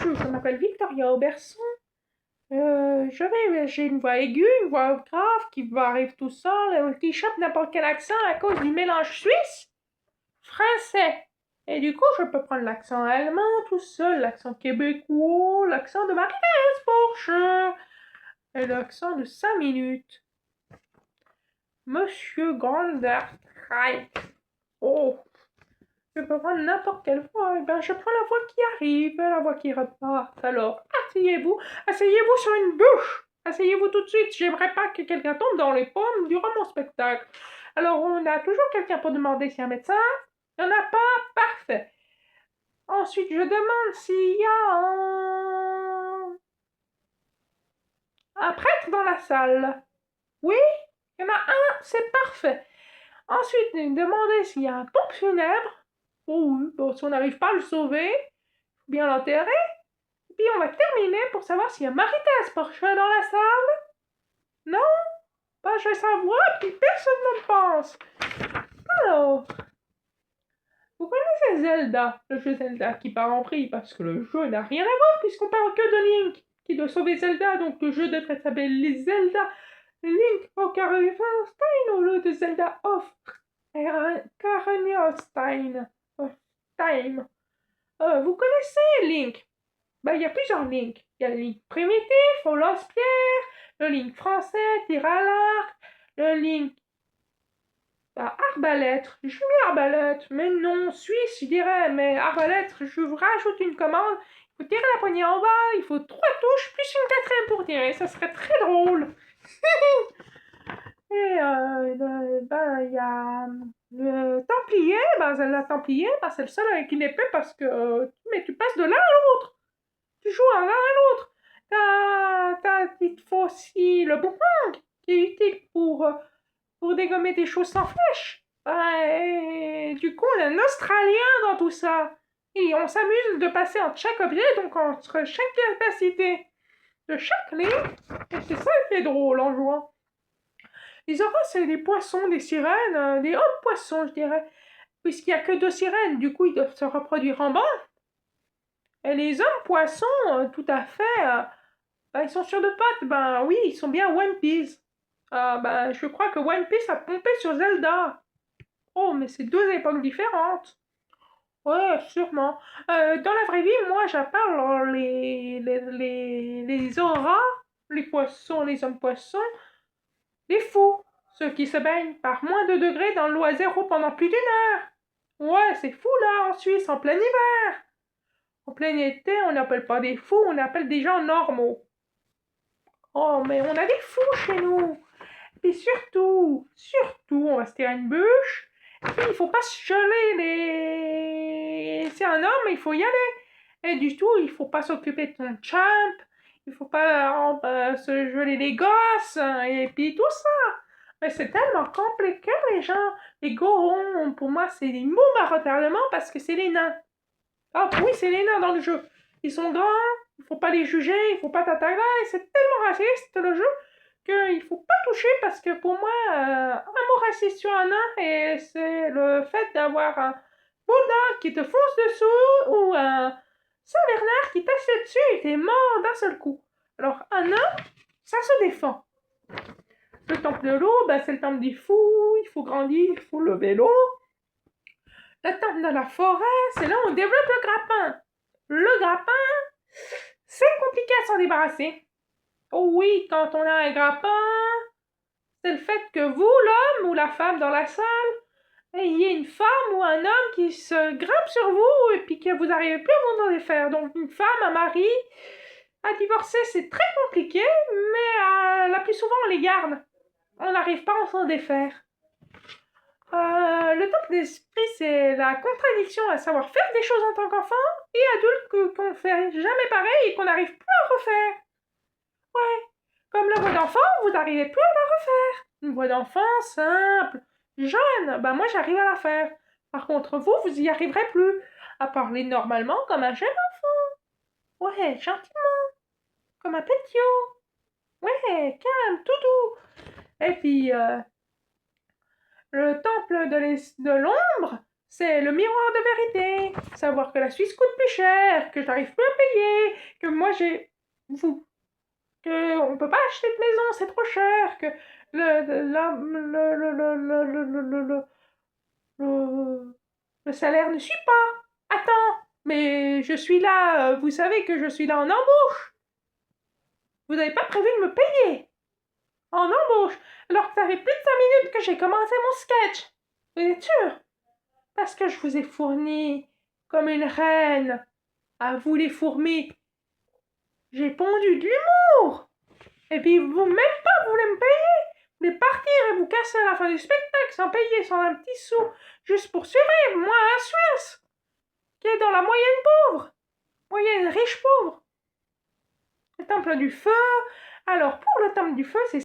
Bonjour, je m'appelle Victoria Auberson. J'ai une voix aiguë, une voix grave qui arrive tout seul, qui échappe n'importe quel accent à cause du mélange suisse, français. Et du coup, je peux prendre l'accent allemand tout seul, l'accent québécois, l'accent de Marie-Thérèse Fourche, et l'accent de 5 minutes. Monsieur Gonderreich. Oh, je peux prendre n'importe quelle voix. Eh ben, je prends la voix qui arrive, la voix qui repart. Alors, asseyez-vous sur une bûche. Asseyez-vous tout de suite. J'aimerais pas que quelqu'un tombe dans les pommes durant mon spectacle. Alors, on a toujours quelqu'un pour demander s'il y a un médecin. Il n'y en a pas. Parfait. Ensuite, je demande s'il y a un prêtre dans la salle. Oui, il y en a un. C'est parfait. Ensuite, demandez s'il y a un pompe funèbre. Oh oui, bon, si on n'arrive pas à le sauver, bien l'enterrer. Et puis on va terminer pour savoir s'il y a Marie-Thérèse Porsche dans la salle. Non? Bah, je vais savoir, puis personne ne pense. Alors, vous connaissez Zelda, le jeu Zelda qui part en vrille parce que le jeu n'a rien à voir puisqu'on parle que de Link qui doit sauver Zelda, donc le jeu devrait s'appeler les Zelda Link Ocarina of Time au lieu de Zelda of Ocarina of Time. Vous connaissez Link? Bah, il y a plusieurs Link. Il y a le Link primitif, au lance-pierre, le Link français, tir à l'arc, le Link arbalète. Je mets arbalète, mais non, suisse, je dirais, mais arbalète, je vous rajoute une commande. Il faut tirer la poignée en bas, il faut 3 touches, plus une quatrième pour tirer, ça serait très drôle. Et il y a le Templier, la Templier, c'est le seul avec une épée parce que mais tu passes de l'un à l'autre. Tu joues à l'un à l'autre. Il faut aussi le boomerang qui est utile pour dégommer des choses sans flèche. Et du coup, on est un Australien dans tout ça. Et on s'amuse de passer entre chaque objet, donc entre chaque capacité de chaque ligne. Et c'est ça qui est drôle en jouant. Les auras, c'est des poissons, des sirènes, des hommes poissons, je dirais. Puisqu'il n'y a que 2 sirènes, du coup, ils doivent se reproduire en bas. Et les hommes poissons, tout à fait, ils sont sur 2 pattes. Ben oui, ils sont bien One Piece. Je crois que One Piece a pompé sur Zelda. Oh, mais c'est 2 époques différentes. Ouais, sûrement. Dans la vraie vie, moi, j'appelle les auras, les poissons, les hommes poissons, les fous. Ceux qui se baignent par moins de degrés dans l'eau à zéro pendant plus d'1 heure. Ouais, c'est fou là, en Suisse, en plein hiver. En plein été, on n'appelle pas des fous, on appelle des gens normaux. Oh, mais on a des fous chez nous. Et surtout, on va se tirer une bûche. Et puis, il faut pas se geler les... C'est un homme, il faut y aller. Et du tout, il faut pas s'occuper de ton champ. Il faut pas se geler les gosses. Et puis tout ça. Mais c'est tellement compliqué, les gens. Les gorons, pour moi, c'est des mots à retardement parce que c'est les nains. Ah oui, c'est les nains dans le jeu. Ils sont grands, il faut pas les juger, il faut pas t'attaquer. C'est tellement raciste le jeu qu'il faut pas toucher parce que pour moi, un mot raciste sur un nain, et c'est le fait d'avoir un bulldog qui te fonce dessous ou un Saint-Bernard qui t'assied dessus et t'es mort d'un seul coup. Alors un nain, ça se défend. Le temple de l'eau, c'est le temple des fous, il faut grandir, il faut lever l'eau. Le temple de la forêt, c'est là où on développe le grappin. Le grappin, c'est compliqué à s'en débarrasser. Oh oui, quand on a un grappin, c'est le fait que vous, l'homme ou la femme dans la salle, ayez une femme ou un homme qui se grimpe sur vous et puis que vous n'arrivez plus à vous en défaire. Donc une femme, un mari, à divorcer, c'est très compliqué, mais la plus souvent on les garde. On n'arrive pas à s'en défaire. Le temple d'esprit, c'est la contradiction à savoir faire des choses en tant qu'enfant et adulte qu'on ne fait jamais pareil et qu'on n'arrive plus à refaire. Ouais, comme la voix d'enfant, vous n'arrivez plus à la refaire. Une voix d'enfant simple, jeune, moi j'arrive à la faire. Par contre, vous y arriverez plus. À parler normalement comme un jeune enfant. Ouais, gentiment, comme un petit. Ouais, calme, tout doux. Et puis, le temple de l'ombre, c'est le miroir de vérité. Savoir que la Suisse coûte plus cher, que j'arrive plus à payer, que moi j'ai... Vous. Que on peut pas acheter de maison, c'est trop cher, que le salaire ne suit pas. Attends, mais je suis là, vous savez que je suis là en embauche. Vous n'avez pas prévu de me payer. En embauche, alors que ça fait plus de 5 minutes que j'ai commencé mon sketch. Vous êtes sûr? Parce que je vous ai fourni comme une reine. À vous les fourmis. J'ai pondu de l'humour. Et puis vous même pas, vous voulez me payer. Vous voulez partir et vous casser à la fin du spectacle sans payer, sans un petit sou, juste pour survivre, moi un Suisse, qui est dans la moyenne pauvre, moyenne riche pauvre. Le temple du feu. Alors pour le temple du feu, c'est